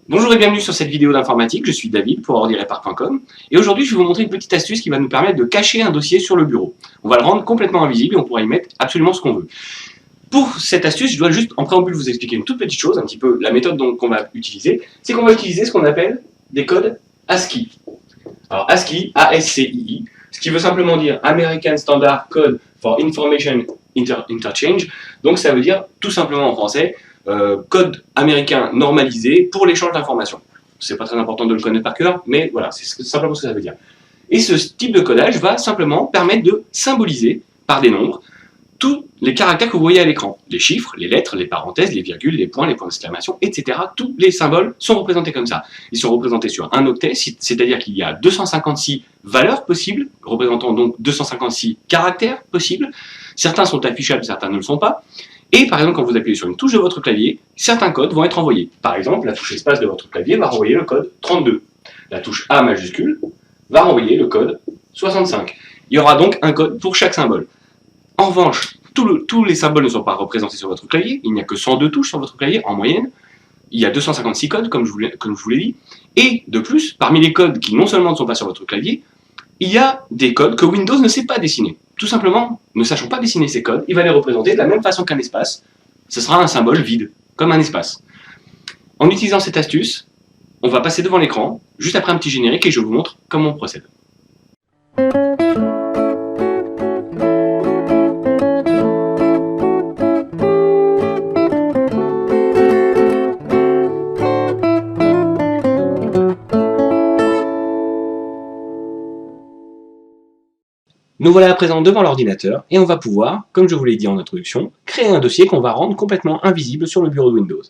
Bonjour et bienvenue sur cette vidéo d'informatique, je suis David pour ordirepar.com et aujourd'hui je vais vous montrer une petite astuce qui va nous permettre de cacher un dossier sur le bureau. On va le rendre complètement invisible et on pourra y mettre absolument ce qu'on veut. Pour cette astuce, je dois juste en préambule vous expliquer une toute petite chose, un petit peu la méthode qu'on va utiliser, c'est qu'on va utiliser ce qu'on appelle des codes ASCII. Alors ASCII, A-S-C-I-I, ce qui veut simplement dire American Standard Code for Information Interchange, donc ça veut dire tout simplement en français code américain normalisé pour l'échange d'informations. C'est pas très important de le connaître par cœur, mais voilà, c'est simplement ce que ça veut dire. Et ce type de codage va simplement permettre de symboliser par des nombres tous les caractères que vous voyez à l'écran. Les chiffres, les lettres, les parenthèses, les virgules, les points d'exclamation, etc. Tous les symboles sont représentés comme ça. Ils sont représentés sur un octet, c'est-à-dire qu'il y a 256 valeurs possibles, représentant donc 256 caractères possibles. Certains sont affichables, certains ne le sont pas. Et par exemple, quand vous appuyez sur une touche de votre clavier, certains codes vont être envoyés. Par exemple, la touche espace de votre clavier va renvoyer le code 32. La touche A majuscule va renvoyer le code 65. Il y aura donc un code pour chaque symbole. En revanche, tous les symboles ne sont pas représentés sur votre clavier. Il n'y a que 102 touches sur votre clavier en moyenne. Il y a 256 codes, comme je vous l'ai dit. Et de plus, parmi les codes qui non seulement ne sont pas sur votre clavier, il y a des codes que Windows ne sait pas dessiner. Tout simplement, ne sachant pas dessiner ces codes, il va les représenter de la même façon qu'un espace. Ce sera un symbole vide, comme un espace. En utilisant cette astuce, on va passer devant l'écran, juste après un petit générique, et je vous montre comment on procède. Nous voilà à présent devant l'ordinateur et on va pouvoir, comme je vous l'ai dit en introduction, créer un dossier qu'on va rendre complètement invisible sur le bureau de Windows.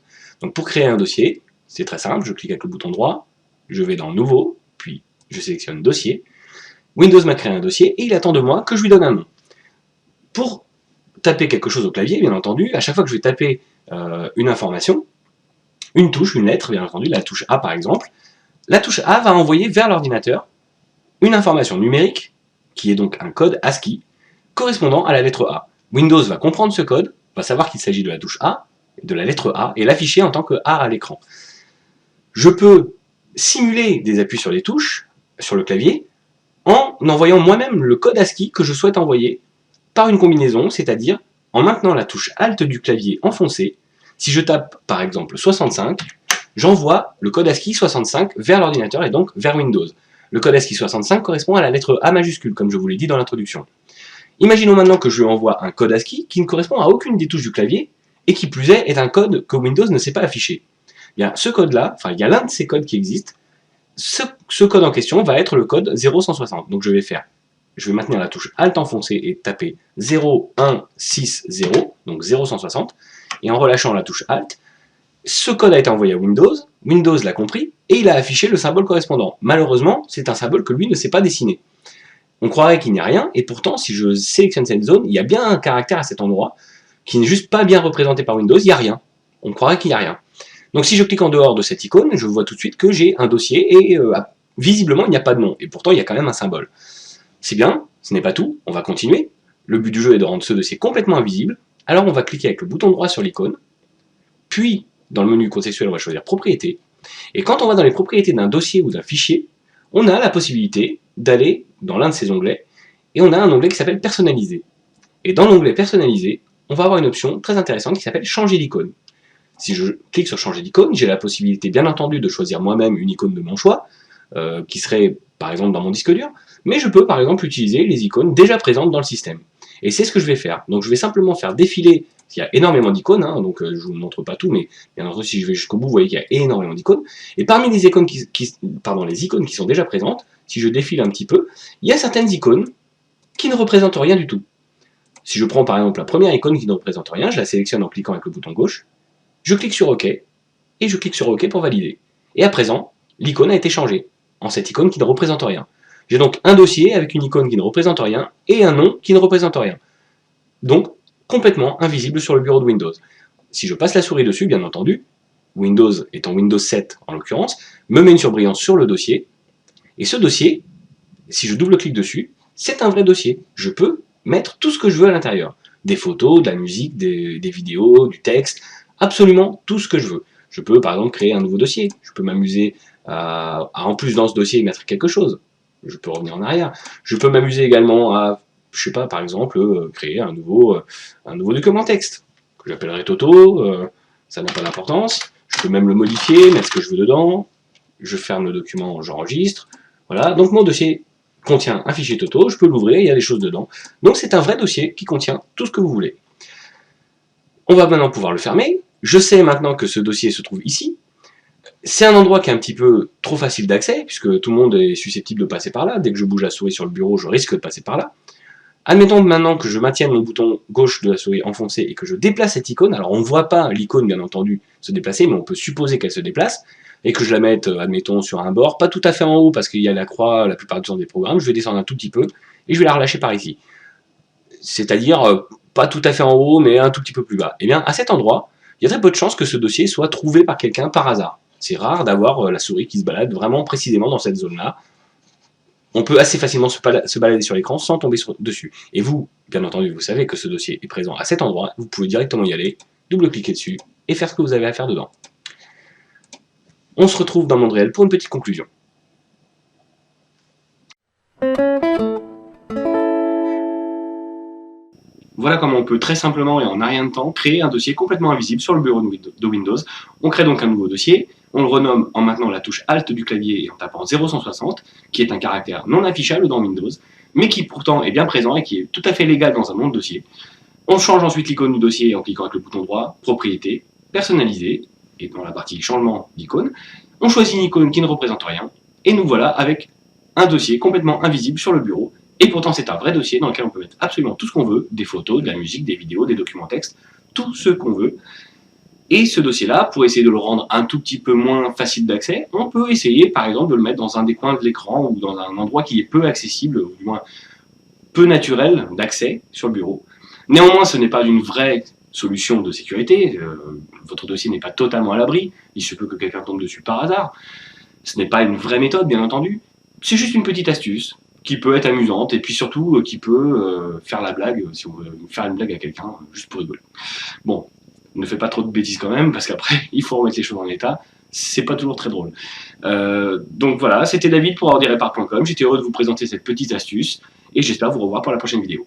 Donc pour créer un dossier, c'est très simple, je clique avec le bouton droit, je vais dans Nouveau, puis je sélectionne Dossier. Windows m'a créé un dossier et il attend de moi que je lui donne un nom. Pour taper quelque chose au clavier, bien entendu, à chaque fois que je vais taper une information, une touche, une lettre, bien entendu, la touche A par exemple, la touche A va envoyer vers l'ordinateur une information numérique qui est donc un code ASCII, correspondant à la lettre A. Windows va comprendre ce code, va savoir qu'il s'agit de la touche A, de la lettre A, et l'afficher en tant que A à l'écran. Je peux simuler des appuis sur les touches, sur le clavier, en envoyant moi-même le code ASCII que je souhaite envoyer par une combinaison, c'est-à-dire en maintenant la touche Alt du clavier enfoncée. Si je tape par exemple 65, j'envoie le code ASCII 65 vers l'ordinateur et donc vers Windows. Le code ASCII 65 correspond à la lettre A majuscule, comme je vous l'ai dit dans l'introduction. Imaginons maintenant que je lui envoie un code ASCII qui ne correspond à aucune des touches du clavier, et qui plus est un code que Windows ne sait pas afficher. Bien, ce code-là, enfin il y a l'un de ces codes qui existent, ce code en question va être le code 0160. Donc je vais maintenir la touche Alt enfoncée et taper 0160, donc 0160, et en relâchant la touche Alt, ce code a été envoyé à Windows, Windows l'a compris, et il a affiché le symbole correspondant. Malheureusement, c'est un symbole que lui ne sait pas dessiner. On croirait qu'il n'y a rien, et pourtant, si je sélectionne cette zone, il y a bien un caractère à cet endroit, qui n'est juste pas bien représenté par Windows, il n'y a rien. On croirait qu'il n'y a rien. Donc si je clique en dehors de cette icône, je vois tout de suite que j'ai un dossier, et visiblement, il n'y a pas de nom, et pourtant, il y a quand même un symbole. C'est bien, ce n'est pas tout, on va continuer. Le but du jeu est de rendre ce dossier complètement invisible, alors on va cliquer avec le bouton droit sur l'icône, puis dans le menu contextuel, on va choisir Propriétés. Et quand on va dans les propriétés d'un dossier ou d'un fichier, on a la possibilité d'aller dans l'un de ces onglets, et on a un onglet qui s'appelle Personnaliser. Et dans l'onglet Personnaliser, on va avoir une option très intéressante qui s'appelle Changer d'icône. Si je clique sur Changer d'icône, j'ai la possibilité, bien entendu, de choisir moi-même une icône de mon choix, qui serait, par exemple, dans mon disque dur, mais je peux, par exemple, utiliser les icônes déjà présentes dans le système. Et c'est ce que je vais faire. Donc je vais simplement faire défiler. Il y a énormément d'icônes, hein, donc je ne vous montre pas tout, mais bien entendu, si je vais jusqu'au bout, vous voyez qu'il y a énormément d'icônes. Et parmi les icônes les icônes qui sont déjà présentes, si je défile un petit peu, il y a certaines icônes qui ne représentent rien du tout. Si je prends par exemple la première icône qui ne représente rien, je la sélectionne en cliquant avec le bouton gauche, je clique sur OK, et je clique sur OK pour valider. Et à présent, l'icône a été changée en cette icône qui ne représente rien. J'ai donc un dossier avec une icône qui ne représente rien et un nom qui ne représente rien. Donc, complètement invisible sur le bureau de Windows. Si je passe la souris dessus, bien entendu, Windows étant Windows 7 en l'occurrence, me met une surbrillance sur le dossier, et ce dossier, si je double-clique dessus, c'est un vrai dossier. Je peux mettre tout ce que je veux à l'intérieur. Des photos, de la musique, des vidéos, du texte, absolument tout ce que je veux. Je peux par exemple créer un nouveau dossier. Je peux m'amuser à en plus dans ce dossier mettre quelque chose. Je peux revenir en arrière. Je peux m'amuser également à, je sais pas, par exemple, créer un nouveau document texte que j'appellerai Toto. Ça n'a pas d'importance. Je peux même le modifier, mettre ce que je veux dedans. Je ferme le document, j'enregistre. Voilà. Donc mon dossier contient un fichier Toto. Je peux l'ouvrir, il y a des choses dedans. Donc c'est un vrai dossier qui contient tout ce que vous voulez. On va maintenant pouvoir le fermer. Je sais maintenant que ce dossier se trouve ici. C'est un endroit qui est un petit peu trop facile d'accès, puisque tout le monde est susceptible de passer par là. Dès que je bouge la souris sur le bureau, je risque de passer par là. Admettons maintenant que je maintienne mon bouton gauche de la souris enfoncé et que je déplace cette icône. Alors on ne voit pas l'icône, bien entendu, se déplacer, mais on peut supposer qu'elle se déplace. Et que je la mette, admettons, sur un bord, pas tout à fait en haut, parce qu'il y a la croix la plupart du temps des programmes. Je vais descendre un tout petit peu, et je vais la relâcher par ici. C'est-à-dire, pas tout à fait en haut, mais un tout petit peu plus bas. Et bien, à cet endroit, il y a très peu de chances que ce dossier soit trouvé par quelqu'un par hasard. C'est rare d'avoir la souris qui se balade vraiment précisément dans cette zone-là. On peut assez facilement se balader sur l'écran sans tomber dessus. Et vous, bien entendu, vous savez que ce dossier est présent à cet endroit, vous pouvez directement y aller, double-cliquer dessus, et faire ce que vous avez à faire dedans. On se retrouve dans le monde réel pour une petite conclusion. Voilà comment on peut très simplement et en un rien de temps créer un dossier complètement invisible sur le bureau de Windows. On crée donc un nouveau dossier, on le renomme en maintenant la touche Alt du clavier et en tapant 0160, qui est un caractère non affichable dans Windows, mais qui pourtant est bien présent et qui est tout à fait légal dans un nom de dossier. On change ensuite l'icône du dossier en cliquant avec le bouton droit, Propriétés, Personnaliser, et dans la partie Changement d'icône, on choisit une icône qui ne représente rien, et nous voilà avec un dossier complètement invisible sur le bureau. Et pourtant, c'est un vrai dossier dans lequel on peut mettre absolument tout ce qu'on veut, des photos, de la musique, des vidéos, des documents textes, tout ce qu'on veut. Et ce dossier-là, pour essayer de le rendre un tout petit peu moins facile d'accès, on peut essayer, par exemple, de le mettre dans un des coins de l'écran ou dans un endroit qui est peu accessible, ou du moins peu naturel d'accès sur le bureau. Néanmoins, ce n'est pas une vraie solution de sécurité. Votre dossier n'est pas totalement à l'abri. Il se peut que quelqu'un tombe dessus par hasard. Ce n'est pas une vraie méthode, bien entendu. C'est juste une petite astuce qui peut être amusante, et puis surtout qui peut faire la blague, si on veut faire une blague à quelqu'un, juste pour rigoler. Bon, ne faites pas trop de bêtises quand même, parce qu'après, il faut remettre les choses en état, c'est pas toujours très drôle. Donc voilà, c'était David pour ordirepart.com, j'étais heureux de vous présenter cette petite astuce, et j'espère vous revoir pour la prochaine vidéo.